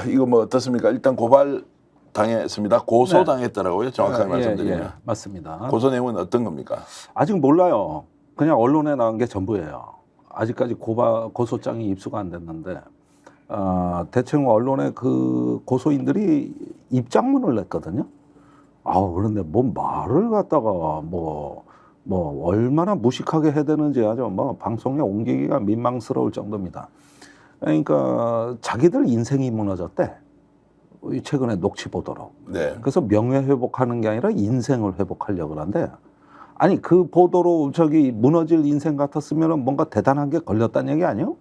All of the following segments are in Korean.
이거 뭐 어떻습니까? 일단 고발 당했습니다. 고소당했더라고요. 정확하게 예, 말씀드리면. 예, 맞습니다. 고소 내용은 어떤 겁니까? 아직 몰라요. 그냥 언론에 나온 게 전부예요. 아직까지 고소장이 입수가 안 됐는데 대충 언론에 그 고소인들이 입장문을 냈거든요. 그런데 뭐 말을 갖다가 뭐 얼마나 무식하게 해야 되는지 아주 뭐 방송에 옮기기가 민망스러울 정도입니다. 그러니까 자기들 인생이 무너졌대. 최근에 녹취 보도로. 네. 그래서 명예 회복하는 게 아니라 인생을 회복하려고 그러는데, 아니 그 보도로 저기 무너질 인생 같았으면 뭔가 대단한 게 걸렸다는 얘기 아니에요?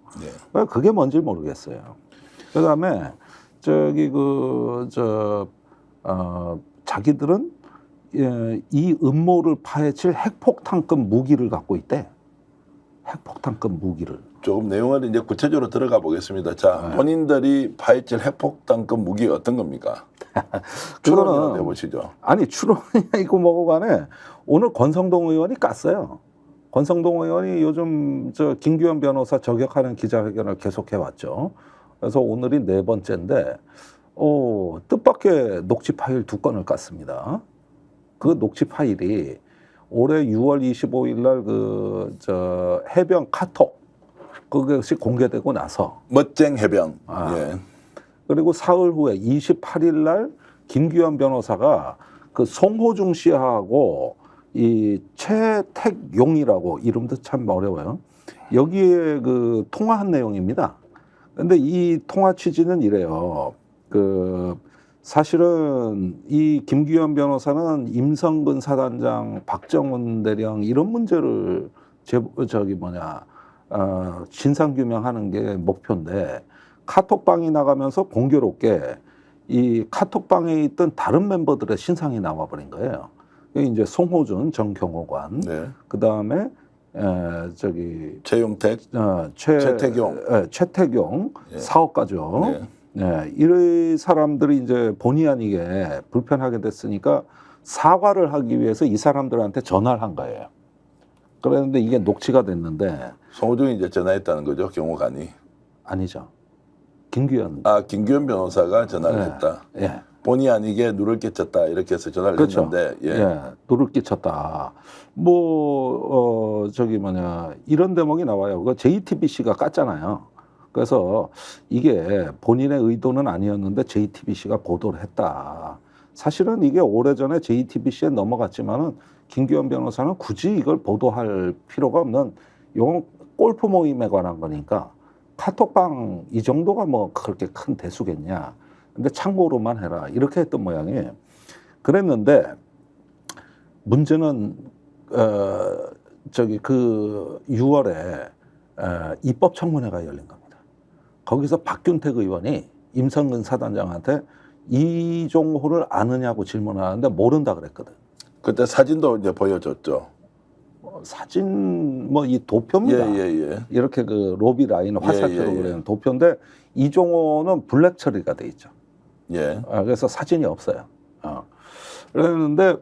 네. 그게 뭔지 모르겠어요. 그다음에 저기 자기들은 이 음모를 파헤칠 핵폭탄급 무기를 갖고 있대. 핵폭탄급 무기를. 조금 내용을 이제 구체적으로 들어가 보겠습니다. 자, 본인들이 파헤칠 핵폭탄급 무기 어떤 겁니까? 추론을 해보시죠. 아니 추론이야 이거 뭐고 간에 오늘 권성동 의원이 깠어요. 권성동 의원이 요즘 저 김규현 변호사 저격하는 기자회견을 계속해 왔죠. 그래서 오늘이 4번째인데 뜻밖의 녹취 파일 2건을 깠습니다. 그 녹취 파일이 올해 6월 25일 날 해병 카톡 그것이 공개되고 나서 멋쟁 해병. 예. 그리고 사흘 후에 28일 날 김규현 변호사가 그 송호중 씨하고 이 최택용이라고 이름도 참 어려워요. 여기에 그 통화한 내용입니다. 근데 이 통화 취지는 이래요. 사실은 이 김규현 변호사는 임성근 사단장, 박정훈 대령 이런 문제를 진상규명하는 게 목표인데 카톡방이 나가면서 공교롭게 이 카톡방에 있던 다른 멤버들의 신상이 나와버린 거예요. 이제 송호준 전 경호관, 네. 그 다음에 최용택, 최태경 예. 사업가죠. 네. 네, 이 사람들이 이제 본의 아니게 불편하게 됐으니까 사과를 하기 위해서 이 사람들한테 전화를 한 거예요. 그랬는데 이게 녹취가 됐는데 송호중이 이제 전화했다는 거죠, 경호관이. 아니죠. 김규현. 김규현 변호사가 전화를 했다. 예. 본의 아니게 누를 끼쳤다 이렇게 해서 전화를 그렇죠. 했는데, 예. 누를 끼쳤다. 이런 대목이 나와요. 그 JTBC가 깠잖아요. 그래서 이게 본인의 의도는 아니었는데 JTBC가 보도를 했다. 사실은 이게 오래전에 JTBC에 넘어갔지만은 김규현 변호사는 굳이 이걸 보도할 필요가 없는 이건 골프 모임에 관한 거니까 카톡방 이 정도가 뭐 그렇게 큰 대수겠냐. 근데 참고로만 해라. 이렇게 했던 모양이에요. 그랬는데 문제는 6월에 입법청문회가 열린 겁니다. 거기서 박균택 의원이 임성근 사단장한테 이종호를 아느냐고 질문하는데 모른다 그랬거든. 그때 사진도 이제 보여줬죠. 사진 이 도표입니다. 예. 이렇게 그 로비 라인 화살표로 그리는 도표인데 이종호는 블랙 처리가 돼 있죠. 예. 그래서 사진이 없어요. 그랬는데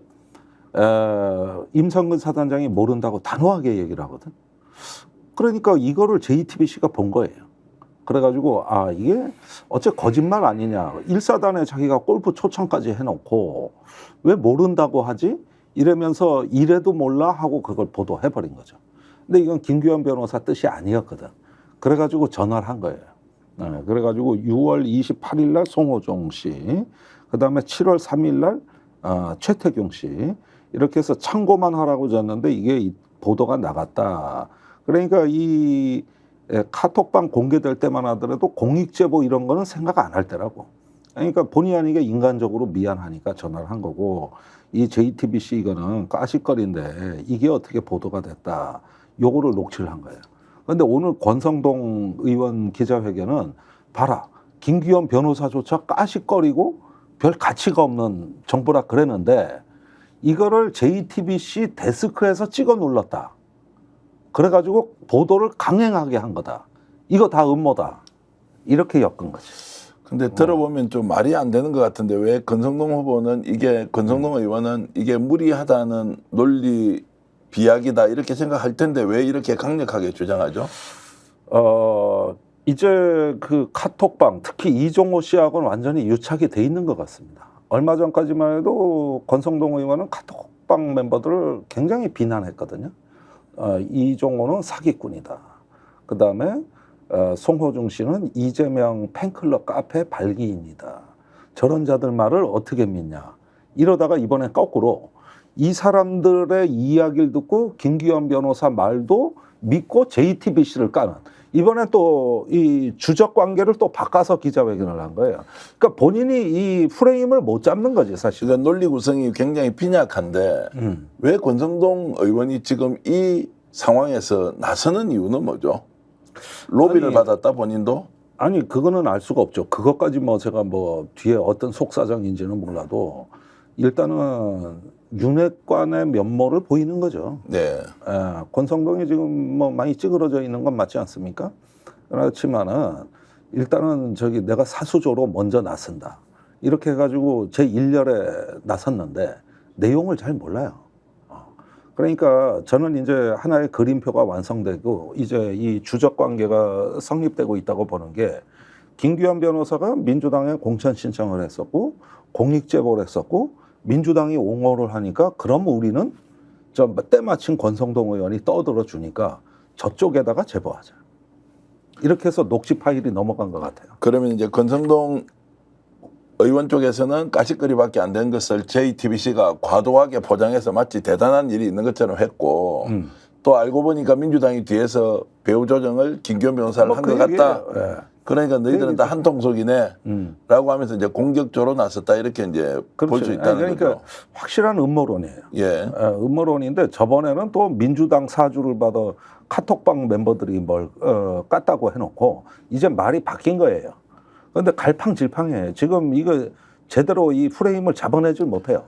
임성근 사단장이 모른다고 단호하게 얘기를 하거든. 그러니까 이거를 JTBC가 본 거예요. 그래가지고 이게 어째 거짓말 아니냐. 1사단에 자기가 골프 초청까지 해놓고 왜 모른다고 하지? 이러면서 이래도 몰라 하고 그걸 보도해버린 거죠. 근데 이건 김규현 변호사 뜻이 아니었거든. 그래가지고 전화를 한 거예요. 그래가지고 6월 28일 날 송호종 씨, 그 다음에 7월 3일 날 최태경 씨 이렇게 해서 참고만 하라고 줬는데 이게 보도가 나갔다. 그러니까 이 카톡방 공개될 때만 하더라도 공익제보 이런 거는 생각 안 할 때라고. 그러니까 본의 아니게 인간적으로 미안하니까 전화를 한 거고 이 JTBC 이거는 까짓거리인데 이게 어떻게 보도가 됐다. 요거를 녹취를 한 거예요. 그런데 오늘 권성동 의원 기자회견은 봐라. 김규현 변호사조차 까짓거리고 별 가치가 없는 정보라 그랬는데 이거를 JTBC 데스크에서 찍어 눌렀다. 그래가지고 보도를 강행하게 한 거다. 이거 다 음모다. 이렇게 엮은 거지. 근데 들어보면 좀 말이 안 되는 것 같은데 왜 권성동 의원은 이게 무리하다는 논리 비약이다 이렇게 생각할 텐데 왜 이렇게 강력하게 주장하죠? 이제 그 카톡방 특히 이종호 씨하고는 완전히 유착이 돼 있는 것 같습니다. 얼마 전까지만 해도 권성동 의원은 카톡방 멤버들을 굉장히 비난했거든요. 이종호는 사기꾼이다. 그 다음에 송호중 씨는 이재명 팬클럽 카페 발기인이다. 저런 자들 말을 어떻게 믿냐. 이러다가 이번에 거꾸로 이 사람들의 이야기를 듣고 김기현 변호사 말도 믿고 JTBC를 까는, 이번에 또 이 주적 관계를 또 바꿔서 기자회견을 한 거예요. 그러니까 본인이 이 프레임을 못 잡는 거지 사실. 그러니까 논리 구성이 굉장히 빈약한데 왜 권성동 의원이 지금 이 상황에서 나서는 이유는 뭐죠? 로비를 아니, 받았다 본인도? 아니 그거는 알 수가 없죠. 그것까지 뭐 제가 뭐 뒤에 어떤 속사정인지는 몰라도 일단은 윤핵관의 면모를 보이는 거죠. 네. 권성동이 지금 뭐 많이 찌그러져 있는 건 맞지 않습니까? 그렇지만은 일단은 저기 내가 사수조로 먼저 나선다. 이렇게 해가지고 제 1열에 나섰는데 내용을 잘 몰라요. 그러니까 저는 이제 하나의 그림표가 완성되고 이제 이 주적 관계가 성립되고 있다고 보는 게, 김기현 변호사가 민주당에 공천 신청을 했었고 공익 제보를 했었고 민주당이 옹호를 하니까 그럼 우리는 좀 때마침 권성동 의원이 떠들어 주니까 저쪽에다가 제보하자. 이렇게 해서 녹취 파일이 넘어간 것 같아요. 그러면 이제 권성동 의원 쪽에서는 까짓거리밖에 안 된 것을 JTBC가 과도하게 포장해서 마치 대단한 일이 있는 것처럼 했고 또 알고 보니까 민주당이 뒤에서 배후 조정을 김기현 변호사를 한 것 같다. 예. 그러니까 너희들은 다 한통속이네 라고 하면서 이제 공격적으로 나섰다 이렇게 이제 볼 수 있다는 그러니까 거죠. 확실한 음모론이에요. 예. 음모론인데 저번에는 또 민주당 사주를 받아 카톡방 멤버들이 뭘 깠다고 해놓고 이제 말이 바뀐 거예요. 그런데 갈팡질팡해요. 지금 이거 제대로 이 프레임을 잡아내질 못해요.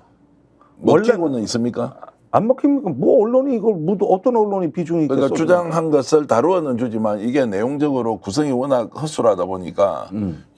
먹히고는 있습니까? 안 먹힙니까? 뭐 언론이 이걸 어떤 언론이 비중이 있겠어? 그러니까 주장한 것을 다루어는 주지만 이게 내용적으로 구성이 워낙 허술하다 보니까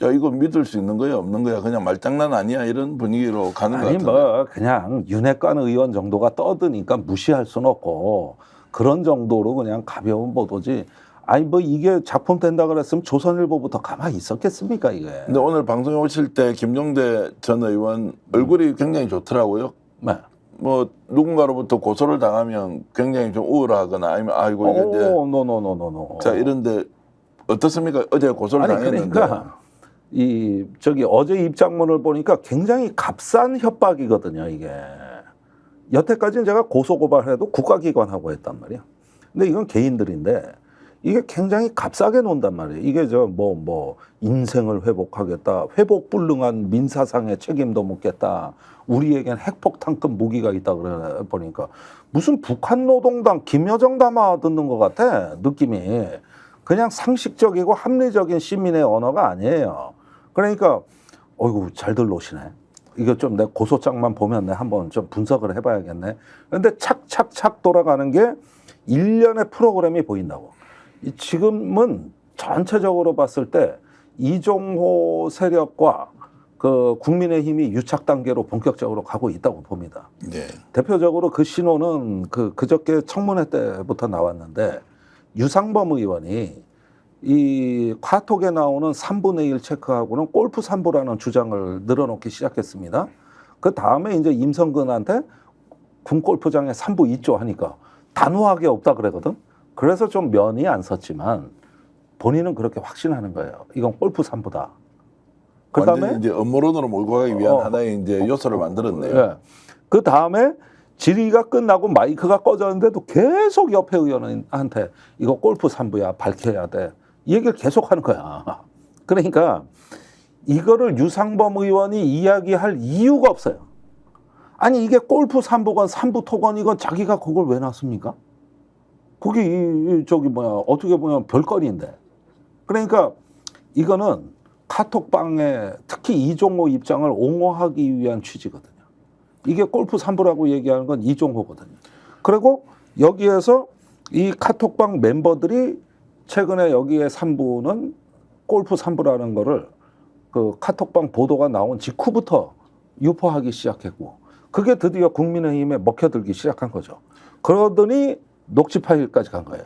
야 이거 믿을 수 있는 거야 없는 거야 그냥 말장난 아니야 이런 분위기로 가는 것 아니 같은데. 뭐 그냥 윤핵관 의원 정도가 떠드니까 무시할 수는 없고 그런 정도로 그냥 가벼운 보도지. 아니 뭐 이게 작품 된다 그랬으면 조선일보부터 가만히 있었겠습니까 이게. 근데 오늘 방송에 오실 때 김종대 전 의원 얼굴이 굉장히 좋더라고요. 네. 뭐 누군가로부터 고소를 당하면 굉장히 좀 우울하거나 아니면 아이고 이게 이제 노노노노노. 자 이런데 어떻습니까? 어제 고소를 아니 당했는데. 그러니까 이 저기 어제 입장문을 보니까 굉장히 값싼 협박이거든요 이게. 여태까지는 제가 고소고발해도 국가기관하고 했단 말이야. 근데 이건 개인들인데 이게 굉장히 값싸게 논단 말이에요. 이게 저 뭐 인생을 회복하겠다, 회복불능한 민사상의 책임도 묻겠다. 우리에겐 핵폭탄급 무기가 있다 그래 보니까 무슨 북한 노동당 김여정 담아 듣는 것 같아 느낌이. 그냥 상식적이고 합리적인 시민의 언어가 아니에요. 그러니까 어이구 잘들 노시네. 이거 좀 내 고소장만 보면 내 한번 좀 분석을 해봐야겠네. 그런데 착착착 돌아가는 게 일련의 프로그램이 보인다고. 지금은 전체적으로 봤을 때 이종호 세력과 그 국민의힘이 유착 단계로 본격적으로 가고 있다고 봅니다. 네. 대표적으로 그 신호는 그저께 청문회 때부터 나왔는데 유상범 의원이 이 카톡에 나오는 3분의 1 체크하고는 골프 3부라는 주장을 늘어놓기 시작했습니다. 그 다음에 이제 임성근한테 군 골프장에 3부 있죠 하니까 단호하게 없다 그러거든. 그래서 좀 면이 안 섰지만 본인은 그렇게 확신하는 거예요. 이건 골프 3부다. 그 다음에 이제 음모론으로 몰고 가기 위한 하나의 이제 요소를 만들었네요. 예. 그 다음에 질의가 끝나고 마이크가 꺼졌는데도 계속 옆에 의원한테 이거 골프 3부야 밝혀야 돼. 이 얘기를 계속 하는 거야. 그러니까 이거를 유상범 의원이 이야기할 이유가 없어요. 아니 이게 골프 3부건 3부 토건이건 자기가 그걸 왜 놨습니까? 그게 저기 어떻게 보면 별거리인데. 그러니까 이거는 카톡방에 특히 이종호 입장을 옹호하기 위한 취지거든요. 이게 골프 3부라고 얘기하는 건 이종호거든요. 그리고 여기에서 이 카톡방 멤버들이 최근에 여기에 3부는 골프 3부라는 거를 그 카톡방 보도가 나온 직후부터 유포하기 시작했고 그게 드디어 국민의힘에 먹혀들기 시작한 거죠. 그러더니 녹취 파일까지 간 거예요.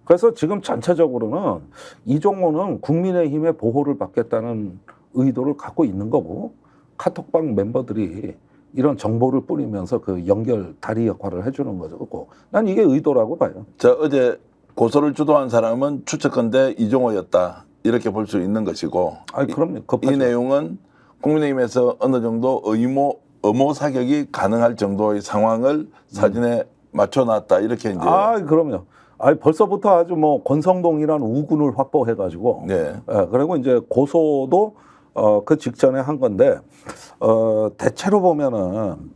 그래서 지금 전체적으로는 이종호는 국민의힘의 보호를 받겠다는 의도를 갖고 있는 거고 카톡방 멤버들이 이런 정보를 뿌리면서 그 연결 다리 역할을 해주는 거고 난 이게 의도라고 봐요. 자, 어제 고소를 주도한 사람은 추측컨대 이종호였다 이렇게 볼 수 있는 것이고 아니 그럼요. 이 내용은 국민의힘에서 어느 정도 의모 사격이 가능할 정도의 상황을 사진에 맞춰놨다 이렇게 이제 그럼요. 벌써부터 아주 뭐 권성동이라는 우군을 확보해가지고 네. 그리고 이제 고소도 그 직전에 한 건데 대체로 보면은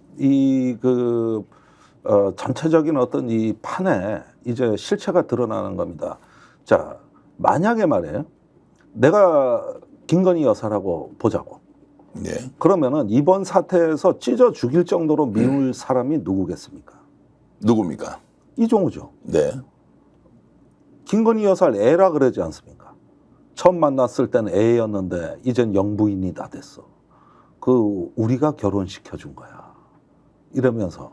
전체적인 어떤 이 판에 이제 실체가 드러나는 겁니다. 자, 만약에 말이에요. 내가 김건희 여사라고 보자고. 네. 그러면은 이번 사태에서 찢어 죽일 정도로 미울 사람이 누구겠습니까? 누굽니까? 이종호죠. 네. 김건희 여사를 애라 그러지 않습니까? 처음 만났을 때는 애였는데 이젠 영부인이 다 됐어. 우리가 결혼시켜 준 거야. 이러면서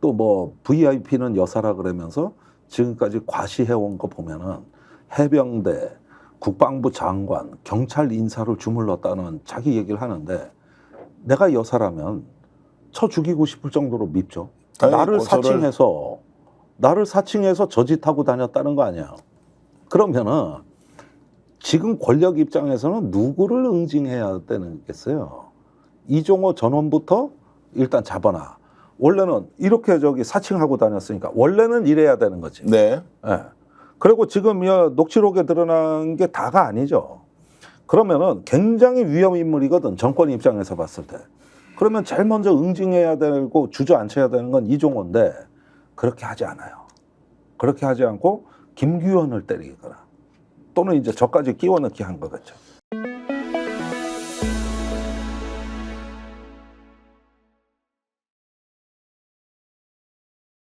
또 뭐 VIP는 여사라 그러면서 지금까지 과시해온 거 보면은 해병대, 국방부 장관, 경찰 인사를 주물렀다는 자기 얘기를 하는데 내가 여사라면 쳐 죽이고 싶을 정도로 밉죠. 나를 사칭해서 저짓하고 다녔다는 거 아니야. 그러면은 지금 권력 입장에서는 누구를 응징해야 되겠어요? 이종호 전원부터 일단 잡아놔. 원래는 이렇게 사칭하고 다녔으니까 원래는 이래야 되는 거지. 네. 예. 그리고 지금 녹취록에 드러난 게 다가 아니죠. 그러면은 굉장히 위험 인물이거든. 정권 입장에서 봤을 때. 그러면 제일 먼저 응징해야 되고 주저앉혀야 되는 건 이종호인데 그렇게 하지 않아요. 그렇게 하지 않고 김규현을 때리거나 또는 이제 저까지 끼워 넣기 한 거겠죠.